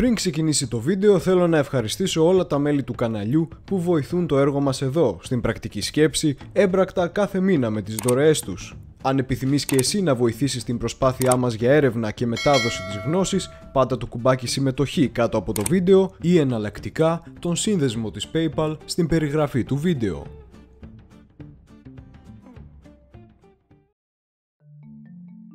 Πριν ξεκινήσει το βίντεο, θέλω να ευχαριστήσω όλα τα μέλη του καναλιού που βοηθούν το έργο μας εδώ, στην πρακτική σκέψη, έμπρακτα κάθε μήνα με τις δωρεές τους. Αν επιθυμείς και εσύ να βοηθήσεις την προσπάθειά μας για έρευνα και μετάδοση της γνώσης, πάτα το κουμπάκι συμμετοχή κάτω από το βίντεο ή εναλλακτικά τον σύνδεσμο της PayPal στην περιγραφή του βίντεο.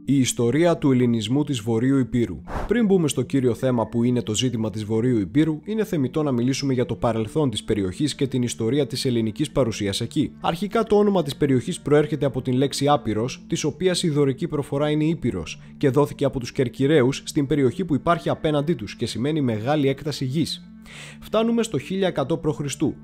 Η ιστορία του ελληνισμού της Βορείου Ηπείρου. Πριν μπούμε στο κύριο θέμα που είναι το ζήτημα της Βορείου Ηπείρου, είναι θεμιτό να μιλήσουμε για το παρελθόν της περιοχής και την ιστορία της ελληνικής παρουσίας εκεί. Αρχικά το όνομα της περιοχής προέρχεται από την λέξη Άπειρος, της οποίας η δωρική προφορά είναι Ήπειρος, και δόθηκε από τους Κερκυραίους στην περιοχή που υπάρχει απέναντί τους και σημαίνει μεγάλη έκταση γης. Φτάνουμε στο 1100 π.Χ.,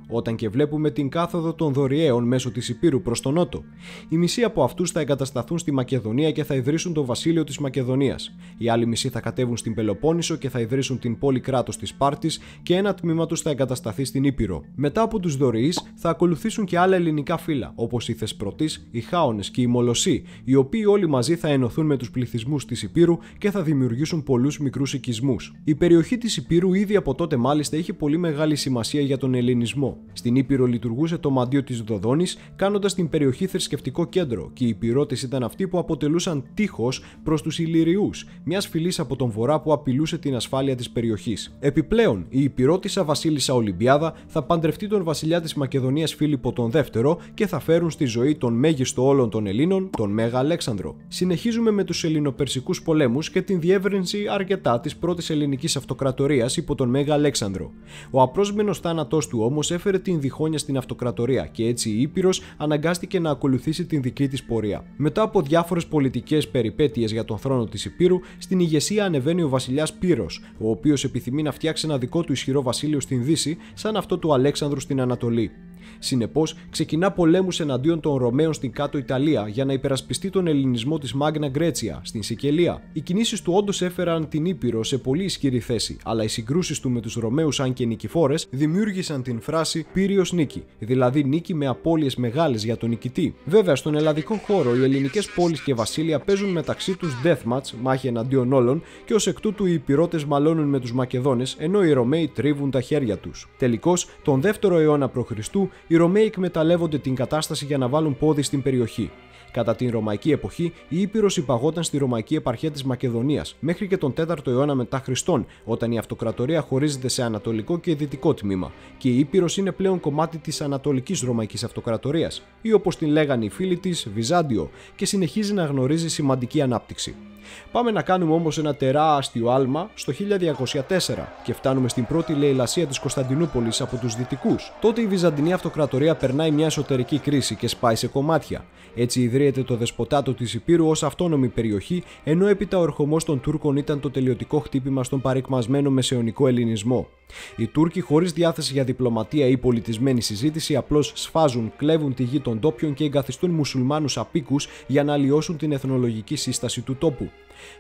όταν και βλέπουμε την κάθοδο των Δωριαίων μέσω της Ηπείρου προς τον νότο. Οι μισοί από αυτούς θα εγκατασταθούν στη Μακεδονία και θα ιδρύσουν το βασίλειο της Μακεδονίας. Οι άλλοι μισοί θα κατέβουν στην Πελοπόννησο και θα ιδρύσουν την πόλη κράτος της Σπάρτης και ένα τμήμα τους θα εγκατασταθεί στην Ήπειρο. Μετά από τους Δωριείς θα ακολουθήσουν και άλλα ελληνικά φύλλα, όπως οι Θεσπρωτείς, οι Χάονες και οι Μολοσσοί, οι οποίοι όλοι μαζί θα ενωθούν με τους πληθυσμούς της Ηπείρου και θα δημιουργήσουν πολλούς μικρούς οικισμούς. Η περιοχή της Ηπείρου ήδη από τότε μάλιστα είχε πολύ μεγάλη σημασία για τον ελληνισμό. Στην Ήπειρο λειτουργούσε το μαντίο της Δοδόνης, κάνοντας την περιοχή θρησκευτικό κέντρο, και οι Ηπειρώτες ήταν αυτοί που αποτελούσαν τείχος προς τους Ηλυριούς, μιας φυλής από τον βορρά που απειλούσε την ασφάλεια της περιοχής. Επιπλέον, η Ηπειρώτισσα βασίλισσα Ολυμπιάδα θα παντρευτεί τον βασιλιά της Μακεδονίας Φίλιππο τον Δεύτερο και θα φέρουν στη ζωή τον μέγιστο όλων των Ελλήνων, τον Μέγα Αλέξανδρο. Συνεχίζουμε με τους Ελληνοπερσικούς πολέμους και την διεύρυνση αρκετά της πρώτης ελληνικής αυτοκρατορίας υπό τον Μέγα Αλέξανδρο. Ο απρόσμενος θάνατός του όμως έφερε την διχόνοια στην αυτοκρατορία και έτσι η Ήπειρος αναγκάστηκε να ακολουθήσει την δική της πορεία. Μετά από διάφορες πολιτικές περιπέτειες για τον θρόνο της Ηπείρου, στην ηγεσία ανεβαίνει ο βασιλιάς Πύρος, ο οποίος επιθυμεί να φτιάξει ένα δικό του ισχυρό βασίλειο στην Δύση, σαν αυτό του Αλέξανδρου στην Ανατολή. Συνεπώς, ξεκινά πολέμους εναντίον των Ρωμαίων στην κάτω Ιταλία για να υπερασπιστεί τον ελληνισμό της Μάγνα Γκρέτσια στην Σικελία. Οι κινήσεις του όντως έφεραν την Ήπειρο σε πολύ ισχυρή θέση, αλλά οι συγκρούσεις του με τους Ρωμαίους, αν και νικηφόρες, δημιούργησαν την φράση Πύριος νίκη, δηλαδή νίκη με απώλειες μεγάλες για τον νικητή. Βέβαια, στον ελλαδικό χώρο, οι ελληνικές πόλεις και βασίλεια παίζουν μεταξύ τους deathmatch, μάχη εναντίον όλων, και ως εκ τούτου οι Ηπειρώτες μαλώνουν με τους Μακεδόνες, ενώ οι Ρωμαίοι τρίβουν τα χέρια τους. Τελικώς, τον 2ο αιώνα π.Χ., οι Ρωμαίοι εκμεταλλεύονται την κατάσταση για να βάλουν πόδι στην περιοχή. Κατά την Ρωμαϊκή εποχή, η Ήπειρος υπαγόταν στη Ρωμαϊκή επαρχία της Μακεδονίας μέχρι και τον 4ο αιώνα μετά Χριστόν, όταν η αυτοκρατορία χωρίζεται σε ανατολικό και δυτικό τμήμα, και η Ήπειρος είναι πλέον κομμάτι της Ανατολικής Ρωμαϊκής Αυτοκρατορίας, ή όπως την λέγανε οι φίλοι της, Βυζάντιο, και συνεχίζει να γνωρίζει σημαντική ανάπτυξη. Πάμε να κάνουμε όμως ένα τεράστιο άλμα στο 1204 και φτάνουμε στην πρώτη λαιλασία της Κωνσταντινούπολης από τους Δυτικούς. Τότε η Βυζαντινή Αυτοκρατορία περνάει μια εσωτερική κρίση και σπάει σε κομμάτια. Έτσι ιδρύεται το Δεσποτάτο της Ηπείρου ως αυτόνομη περιοχή, ενώ έπειτα ο ερχομός των Τούρκων ήταν το τελειωτικό χτύπημα στον παρικμασμένο μεσαιωνικό ελληνισμό. Οι Τούρκοι, χωρίς διάθεση για διπλωματία ή πολιτισμένη συζήτηση, απλώς σφάζουν, κλέβουν τη γη των ντόπιων και εγκαθιστούν μουσουλμάνους απίκους για να αλλοιώσουν την εθνολογική σύσταση του τόπου.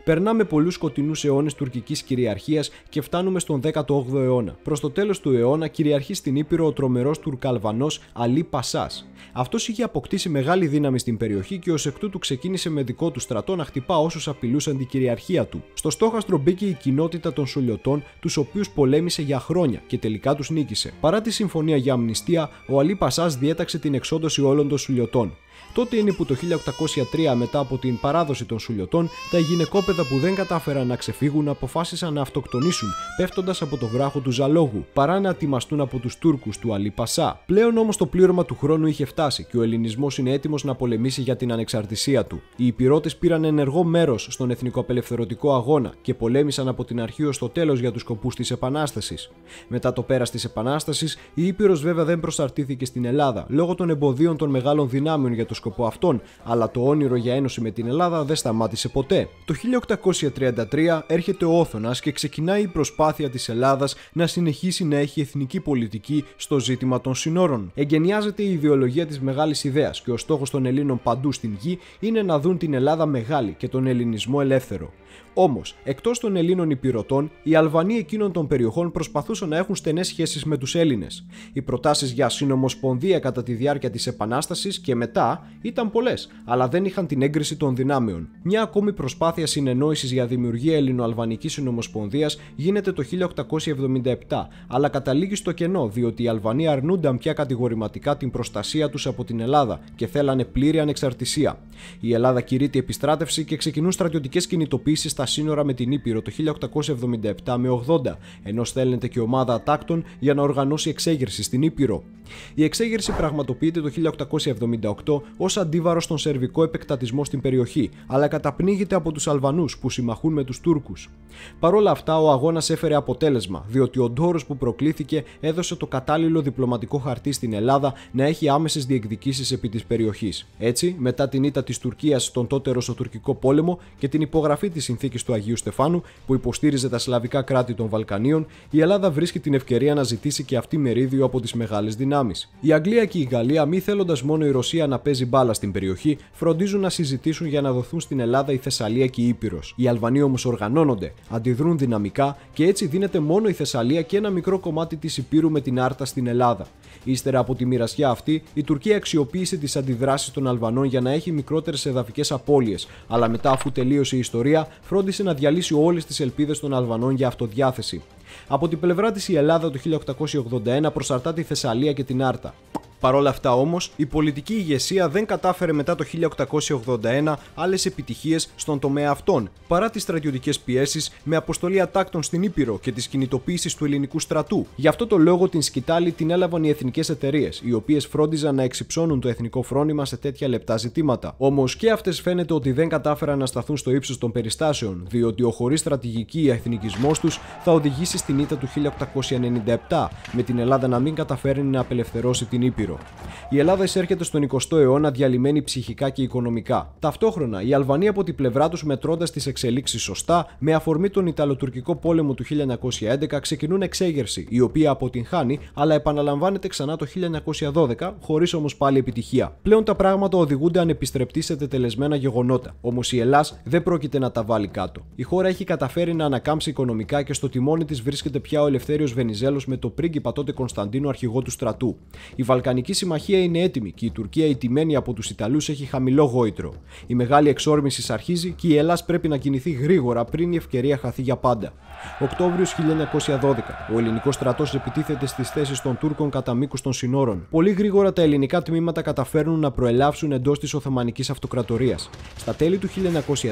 Περνάμε πολλούς σκοτεινούς αιώνες τουρκικής κυριαρχίας και φτάνουμε στον 18ο αιώνα. Προς το τέλος του αιώνα κυριαρχεί στην Ήπειρο ο τρομερός Τουρκαλβανός Αλή Πασάς. Αυτός είχε αποκτήσει μεγάλη δύναμη στην περιοχή και ως εκ τούτου ξεκίνησε με δικό του στρατό να χτυπά όσους απειλούσαν την κυριαρχία του. Στο στόχαστρο μπήκε η κοινότητα των Σουλιωτών, τους οποίους πολέμησε για χρόνια και τελικά τους νίκησε. Παρά τη συμφωνία για αμνηστία, ο Αλή Πασάς διέταξε την εξόντωση όλων των Σουλιωτών. Τότε είναι που το 1803, μετά από την παράδοση των Σουλιωτών, τα γυναικόπαιδα που δεν κατάφεραν να ξεφύγουν αποφάσισαν να αυτοκτονήσουν, πέφτοντας από το βράχο του Ζαλόγου, παρά να ατιμαστούν από τους Τούρκους του Αλή Πασά. Πλέον όμως το πλήρωμα του χρόνου είχε φτάσει και ο ελληνισμός είναι έτοιμος να πολεμήσει για την ανεξαρτησία του. Οι Ηπειρώτες πήραν ενεργό μέρος στον εθνικοαπελευθερωτικό αγώνα και πολέμησαν από την αρχή ως το τέλος για τους σκοπούς της Επανάστασης. Μετά το πέρας της Επανάστασης, η Ήπειρος βέβαια δεν προσαρτήθηκε στην Ελλάδα λόγω των εμποδίων των μεγάλων δυνάμεων για το σκοπό αυτόν, αλλά το όνειρο για ένωση με την Ελλάδα δεν σταμάτησε ποτέ. Το 1833 έρχεται ο Όθωνας και ξεκινάει η προσπάθεια της Ελλάδας να συνεχίσει να έχει εθνική πολιτική στο ζήτημα των συνόρων. Εγκαινιάζεται η ιδεολογία της μεγάλης ιδέας και ο στόχος των Ελλήνων παντού στην γη είναι να δουν την Ελλάδα μεγάλη και τον ελληνισμό ελεύθερο. Όμως, εκτός των Ελλήνων Ηπειρωτών, οι Αλβανοί εκείνων των περιοχών προσπαθούσαν να έχουν στενές σχέσεις με τους Έλληνες. Οι προτάσεις για συνομοσπονδία κατά τη διάρκεια της Επανάστασης και μετά ήταν πολλές, αλλά δεν είχαν την έγκριση των δυνάμεων. Μια ακόμη προσπάθεια συνεννόησης για δημιουργία Ελληνοαλβανικής Συνομοσπονδίας γίνεται το 1877, αλλά καταλήγει στο κενό, διότι οι Αλβανοί αρνούνταν πια κατηγορηματικά την προστασία τους από την Ελλάδα και θέλανε πλήρη ανεξαρτησία. Η Ελλάδα κηρύττει επιστράτευση και ξεκινούν στρατιωτικές κινητοποίησεις στα σύνορα με την Ήπειρο το 1877 με 80, ενώ στέλνεται και ομάδα ατάκτων για να οργανώσει εξέγερση στην Ήπειρο. Η εξέγερση πραγματοποιείται το 1878 ως αντίβαρο στον σερβικό επεκτατισμό στην περιοχή, αλλά καταπνίγεται από τους Αλβανούς που συμμαχούν με τους Τούρκους. Παρ' όλα αυτά, ο αγώνας έφερε αποτέλεσμα, διότι ο ντόρος που προκλήθηκε έδωσε το κατάλληλο διπλωματικό χαρτί στην Ελλάδα να έχει άμεσες διεκδικήσεις επί της περιοχής. Έτσι, μετά την ήττα της Τουρκίας στον τότε Ρωσοτουρκικό πόλεμο και την υπογραφή της συνθήκης του Αγίου Στεφάνου, που υποστήριζε τα σλαβικά κράτη των Βαλκανίων, η Ελλάδα βρίσκει την ευκαιρία να ζητήσει και αυτή μερίδιο από τις μεγάλες δυνάμεις. Η Αγγλία και η Γαλλία, μη θέλοντας μόνο η Ρωσία να παίζει μπάλα στην περιοχή, φροντίζουν να συζητήσουν για να δοθούν στην Ελλάδα η Θεσσαλία και η Ήπειρος. Οι Αλβανοί όμως οργανώνονται, αντιδρούν δυναμικά και έτσι δίνεται μόνο η Θεσσαλία και ένα μικρό κομμάτι της Ηπείρου με την Άρτα στην Ελλάδα. Ύστερα από τη μοιρασιά αυτή, η Τουρκία αξιοποίησε τις αντιδράσεις των Αλβανών για να έχει μικρότερες εδαφικές απώλειες, αλλά μετά, αφού τελείωσε η ιστορία, φρόντισε να διαλύσει όλες τις ελπίδες των Αλβανών για αυτοδιάθεση. Από την πλευρά της, η Ελλάδα το 1881 προσαρτά τη Θεσσαλία και την Άρτα. Παρ' όλα αυτά όμως, η πολιτική ηγεσία δεν κατάφερε μετά το 1881 άλλες επιτυχίες στον τομέα αυτών, παρά τις στρατιωτικές πιέσεις με αποστολή ατάκτων στην Ήπειρο και τις κινητοποίησεις του ελληνικού στρατού. Γι' αυτό το λόγο την σκητάλη την έλαβαν οι εθνικές εταιρείες, οι οποίες φρόντιζαν να εξυψώνουν το εθνικό φρόνημα σε τέτοια λεπτά ζητήματα. Όμως και αυτές φαίνεται ότι δεν κατάφεραν να σταθούν στο ύψος των περιστάσεων, διότι ο χωρίς στρατηγική εθνικισμός τους θα οδηγήσει στην ήττα του 1897, με την Ελλάδα να μην καταφέρει να απελευθερώσει την Ήπειρο. Η Ελλάδα εισέρχεται στον 20ο αιώνα διαλυμένη ψυχικά και οικονομικά. Ταυτόχρονα, οι Αλβανοί από την πλευρά τους, μετρώντας τις εξελίξεις σωστά, με αφορμή τον Ιταλοτουρκικό πόλεμο του 1911, ξεκινούν εξέγερση, η οποία αποτυγχάνει, αλλά επαναλαμβάνεται ξανά το 1912, χωρίς όμως πάλι επιτυχία. Πλέον τα πράγματα οδηγούνται ανεπιστρεπτοί σε τετελεσμένα γεγονότα, όμως η Ελλάς δεν πρόκειται να τα βάλει κάτω. Η χώρα έχει καταφέρει να ανακάμψει οικονομικά και στο τιμόνι της βρίσκεται πια ο Ελευθέριος Βενιζέλος με το πρίγκιπα τότε Κωνσταντίνο αρχηγό του στρατού. Η Βαλκανική Συμμαχία είναι έτοιμη και η Τουρκία, ηττημένη από τους Ιταλούς, έχει χαμηλό γόητρο. Η μεγάλη εξόρμηση αρχίζει και η Ελλάς πρέπει να κινηθεί γρήγορα πριν η ευκαιρία χαθεί για πάντα. Οκτώβριος 1912. Ο ελληνικός στρατός επιτίθεται στις θέσεις των Τούρκων κατά μήκους των συνόρων. Πολύ γρήγορα τα ελληνικά τμήματα καταφέρνουν να προελάβουν εντός της Οθωμανικής Αυτοκρατορίας. Στα τέλη του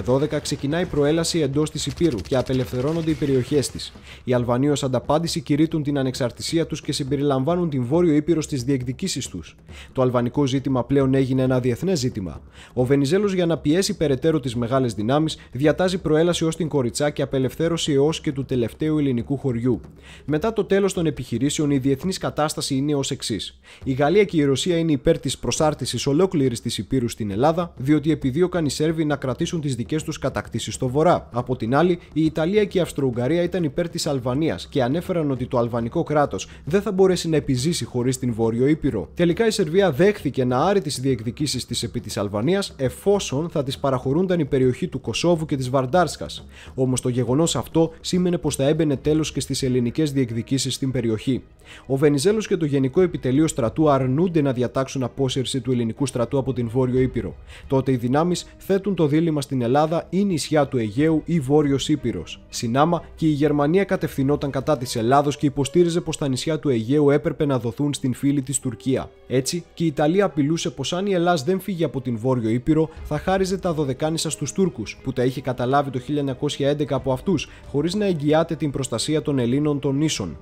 1912 ξεκινάει η προέλαση εντός της Ηπείρου και απελευθερώνονται οι περιοχές της. Οι Αλβανοί ως ανταπάντηση κηρύττουν την ανεξαρτησία τους και συμπεριλαμβάνουν την Βόρειο Ήπειρο στις διεκδικήσεις τους. Το αλβανικό ζήτημα πλέον έγινε ένα διεθνές ζήτημα. Ο Βενιζέλος, για να πιέσει περαιτέρω τις μεγάλες δυνάμεις, διατάζει προέλαση ως την Κοριτσά και απελευθέρωση έως και του τελευταίου ελληνικού χωριού. Μετά το τέλος των επιχειρήσεων, η διεθνής κατάσταση είναι ως εξής. Η Γαλλία και η Ρωσία είναι υπέρ της προσάρτησης ολόκληρης της Ηπείρου στην Ελλάδα, διότι επιδίωκαν οι Σέρβοι να κρατήσουν τις δικές τους κατακτήσεις στο βορρά. Από την άλλη, η Ιταλία και η Αυστρο-Ουγγαρία ήταν υπέρ της Αλβανίας και ανέφεραν ότι το αλβανικό κράτος δεν θα μπορέσει να επιζήσει χωρίς την Βόρειο Ήπειρο. Τελικά η Σερβία δέχθηκε να άρει τις διεκδικήσεις της επί της Αλβανίας, εφόσον θα της παραχωρούνταν η περιοχή του Κωσόβου και της Βαρντάρσκας. Όμως το γεγονός αυτό σήμαινε πως θα έμπαινε τέλος και στις ελληνικές διεκδικήσεις στην περιοχή. Ο Βενιζέλος και το Γενικό Επιτελείο Στρατού αρνούνται να διατάξουν απόσυρση του ελληνικού στρατού από την Βόρειο Ήπειρο. Τότε οι δυνάμεις θέτουν το δίλημμα στην Ελλάδα ή νησιά του Αιγαίου ή Βόρειος Ήπειρος. Συνάμα και η Γερμανία κατευθυνόταν κατά της Ελλάδος και υποστήριζε πως τα νησιά του Αιγαίου έπρεπε να δοθούν στην φίλη της Τουρκία. Έτσι και η Ιταλία απειλούσε πως αν η Ελλάς δεν φύγει από την Βόρειο Ήπειρο, θα χάριζε τα Δωδεκάνησα στους Τούρκους, που τα είχε καταλάβει το 1911 από αυτούς, χωρίς να εγγυάται την προστασία των Ελλήνων των νήσων.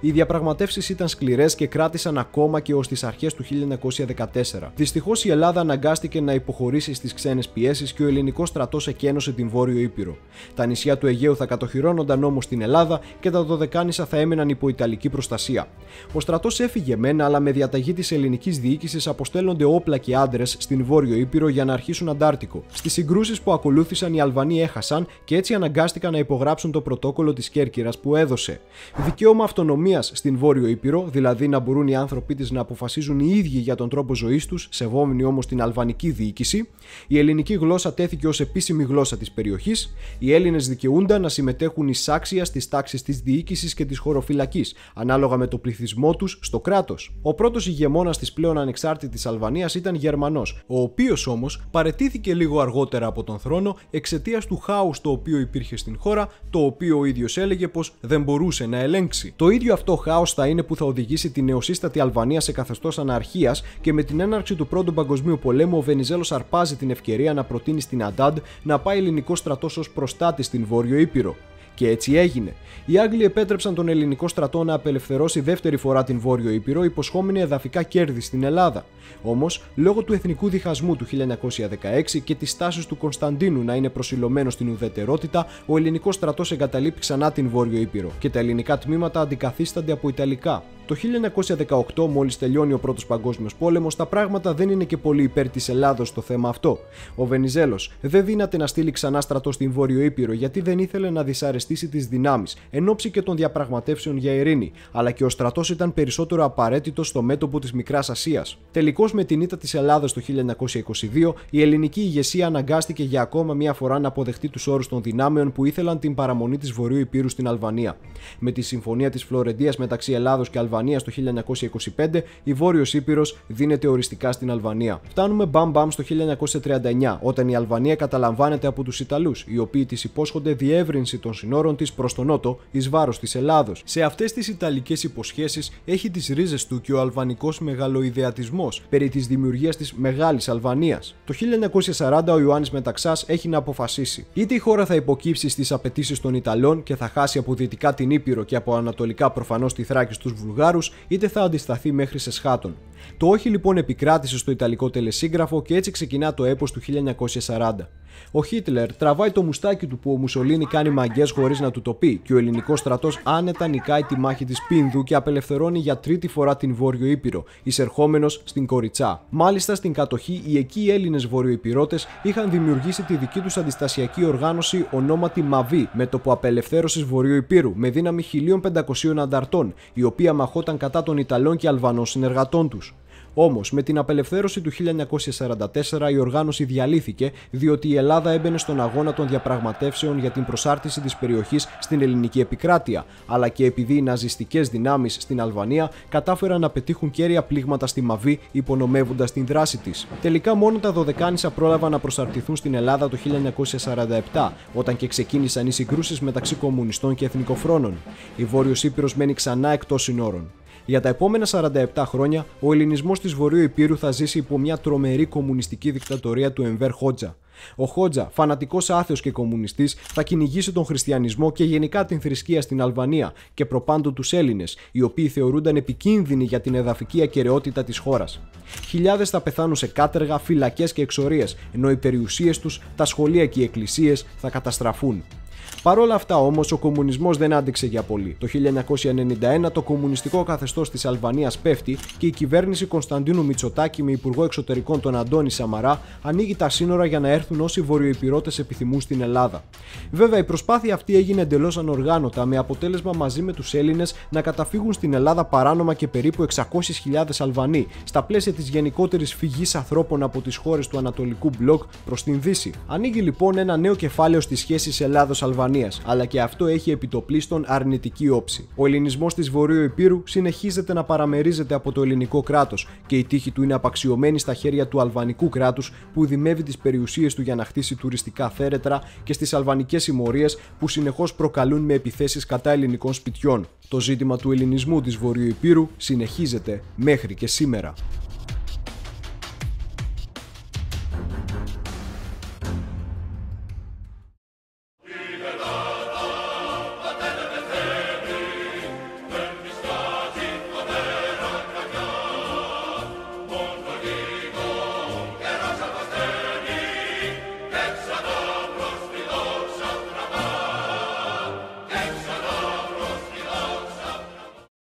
Οι διαπραγματεύσεις ήταν σκληρές και κράτησαν ακόμα και ως τις αρχές του 1914. Δυστυχώς η Ελλάδα αναγκάστηκε να υποχωρήσει στις ξένες πιέσεις και ο ελληνικός στρατός εκένωσε την Βόρειο Ήπειρο. Τα νησιά του Αιγαίου θα κατοχυρώνονταν όμως στην Ελλάδα και τα Δωδεκάνησα θα έμεναν υπό Ιταλική προστασία. Ο στρατός έφυγε μεν, αλλά με διαταγή της ελληνικής διοίκησης αποστέλλονται όπλα και άντρες στην Βόρειο Ήπειρο για να αρχίσουν Αντάρτικο. Στις συγκρούσεις που ακολούθησαν, οι Αλβανοί έχασαν και έτσι αναγκάστηκαν να υπογράψουν το πρωτόκολλο της Κέρκυρας που έδωσε δικαίωμα αυτονομίας στην Βόρειο Ήπειρο, δηλαδή να μπορούν οι άνθρωποι της να αποφασίζουν οι ίδιοι για τον τρόπο ζωής τους, σεβόμενοι όμως την αλβανική διοίκηση. Η ελληνική γλώσσα τέθηκε ως επίσημη γλώσσα της περιοχής. Οι Έλληνες δικαιούνταν να συμμετέχουν εισάξια στις τάξεις της διοίκησης και της χωροφυλακής, ανάλογα με το πληθυσμό τους στο κράτος. Ο πρώτος ηγεμόνας της πλέον ανεξάρτητης Αλβανίας ήταν Γερμανός, ο οποίος όμως παραιτήθηκε λίγο αργότερα από τον θρόνο εξαιτίας του χάους το οποίο υπήρχε στην χώρα, το οποίο ο ίδιος έλεγε πως δεν μπορούσε να ελέγξει. Το ίδιο αυτό χάος θα είναι που θα οδηγήσει τη νεοσύστατη Αλβανία σε καθεστώς αναρχίας και με την έναρξη του Πρώτου Παγκοσμίου Πολέμου ο Βενιζέλος αρπάζει την ευκαιρία να προτείνει στην Αντάντ να πάει ελληνικό στρατός ως προστάτη στην Βόρειο Ήπειρο. Και έτσι έγινε. Οι Άγγλοι επέτρεψαν τον ελληνικό στρατό να απελευθερώσει δεύτερη φορά την Βόρειο Ήπειρο, υποσχόμενοι εδαφικά κέρδη στην Ελλάδα. Όμως, λόγω του εθνικού διχασμού του 1916 και της τάσης του Κωνσταντίνου να είναι προσιλωμένο στην ουδετερότητα, ο ελληνικός στρατός εγκαταλείπει ξανά την Βόρειο Ήπειρο και τα ελληνικά τμήματα αντικαθίστανται από ιταλικά. Το 1918, μόλις τελειώνει ο Πρώτος Παγκόσμιος Πόλεμος, τα πράγματα δεν είναι και πολύ υπέρ της Ελλάδος στο θέμα αυτό. Ο Βενιζέλος δεν δύναται να στείλει ξανά στρατό στην Βόρειο Ήπειρο γιατί δεν ήθελε να δυσαρεστήσει τις δυνάμεις, εν ώψη και των διαπραγματεύσεων για ειρήνη, αλλά και ο στρατός ήταν περισσότερο απαραίτητος στο μέτωπο της Μικράς Ασίας. Τελικώς, με την ήττα της Ελλάδας το 1922, η ελληνική ηγεσία αναγκάστηκε για ακόμα μία φορά να αποδεχτεί τους όρους των δυνάμεων που ήθελαν την παραμονή της Βορείου Ηπείρου στην Αλβανία. Με τη συμφωνία της Φλωρεντίας μεταξύ Ελλάδος και Αλβανίας το 1925, η Βόρειος Ήπειρος δίνεται οριστικά στην Αλβανία. Φτάνουμε μπαμ στο 1939, όταν η Αλβανία καταλαμβάνεται από τους Ιταλούς, οι οποίοι της υπόσχονται διεύρυνση των συνόρων της προς τον νότο, εις βάρος της Ελλάδος. Σε αυτές τις ιταλικές υποσχέσεις έχει τις ρίζες του και ο αλβανικός μεγαλοειδεατισμός περί της δημιουργίας της Μεγάλης Αλβανίας. Το 1940 ο Ιωάννης Μεταξάς έχει να αποφασίσει. Είτε η χώρα θα υποκύψει στις απαιτήσεις των Ιταλών και θα χάσει από δυτικά την Ήπειρο και από ανατολικά προφανώς τη Θράκη στους Βουλγάρους, είτε θα αντισταθεί μέχρι σε Σχάτων. Το όχι λοιπόν επικράτησε στο ιταλικό τελεσίγραφο και έτσι ξεκινά το έπος του 1940. Ο Χίτλερ τραβάει το μουστάκι του που ο Μουσολίνι κάνει μαγκές χωρίς να του το πει και ο ελληνικός στρατός άνετα νικάει τη μάχη της Πίνδου και απελευθερώνει για τρίτη φορά την Βόρειο Ήπειρο, εισερχόμενος στην Κοριτσά. Μάλιστα στην κατοχή οι εκεί Έλληνες βορειοϊπειρώτες είχαν δημιουργήσει τη δική τους αντιστασιακή οργάνωση ονόματι Μαβί, μέτωπο απελευθέρωσης Βορείου Ηπείρου, με δύναμη 1.500 ανταρτών, η οποία μαχόταν κατά των Ιταλών και Αλβανών συνεργατών τους. Όμως, με την απελευθέρωση του 1944 η οργάνωση διαλύθηκε διότι η Ελλάδα έμπαινε στον αγώνα των διαπραγματεύσεων για την προσάρτηση της περιοχής στην ελληνική επικράτεια, αλλά και επειδή οι ναζιστικές δυνάμεις στην Αλβανία κατάφεραν να πετύχουν κέρια πλήγματα στη Μαβί υπονομεύοντας την δράση της. Τελικά μόνο τα Δωδεκάνησα πρόλαβαν να προσαρτηθούν στην Ελλάδα το 1947, όταν και ξεκίνησαν οι συγκρούσεις μεταξύ κομμουνιστών και εθνικοφρόνων. Η Βόρειος Ήπειρος μένει ξανά εκτός συνόρων. Για τα επόμενα 47 χρόνια, ο ελληνισμός της Βορείου Ηπείρου θα ζήσει υπό μια τρομερή κομμουνιστική δικτατορία του Ενβέρ Χότζα. Ο Χότζα, φανατικός άθεος και κομμουνιστής, θα κυνηγήσει τον χριστιανισμό και γενικά την θρησκεία στην Αλβανία και προπάντων τους Έλληνες, οι οποίοι θεωρούνταν επικίνδυνοι για την εδαφική ακεραιότητα της χώρας. Χιλιάδες θα πεθάνουν σε κάτεργα, φυλακές και εξορίες, ενώ οι περιουσίες τους, τα σχολεία και οι εκκλησίες θα καταστραφούν. Παρ' όλα αυτά όμως ο κομμουνισμός δεν άντεξε για πολύ. Το 1991 το κομμουνιστικό καθεστώς της Αλβανίας πέφτει και η κυβέρνηση Κωνσταντίνου Μητσοτάκη με υπουργό εξωτερικών τον Αντώνη Σαμαρά ανοίγει τα σύνορα για να έρθουν όσοι βορειοϊπειρώτες επιθυμούν στην Ελλάδα. Βέβαια η προσπάθεια αυτή έγινε εντελώς ανοργάνωτα, με αποτέλεσμα μαζί με τους Έλληνες να καταφύγουν στην Ελλάδα παράνομα και περίπου 600.000 Αλβανοί, στα πλαίσια της γενικότερης φυγής ανθρώπων από τις χώρες του Ανατολικού Μπλοκ προς την Δύση. Ανοίγει λοιπόν ένα νέο κεφάλαιο στις σχέσεις Ελλάδος-Αλβανίας, αλλά και αυτό έχει επιτοπλίστων αρνητική όψη. Ο ελληνισμός της Βορείου Ηπείρου συνεχίζεται να παραμερίζεται από το ελληνικό κράτος και η τύχη του είναι απαξιωμένη στα χέρια του αλβανικού κράτους που δημεύει τις περιουσίες του για να χτίσει τουριστικά θέρετρα και στις αλβανικές συμμορίες που συνεχώς προκαλούν με επιθέσεις κατά ελληνικών σπιτιών. Το ζήτημα του ελληνισμού της Βορείου Ηπείρου συνεχίζεται μέχρι και σήμερα.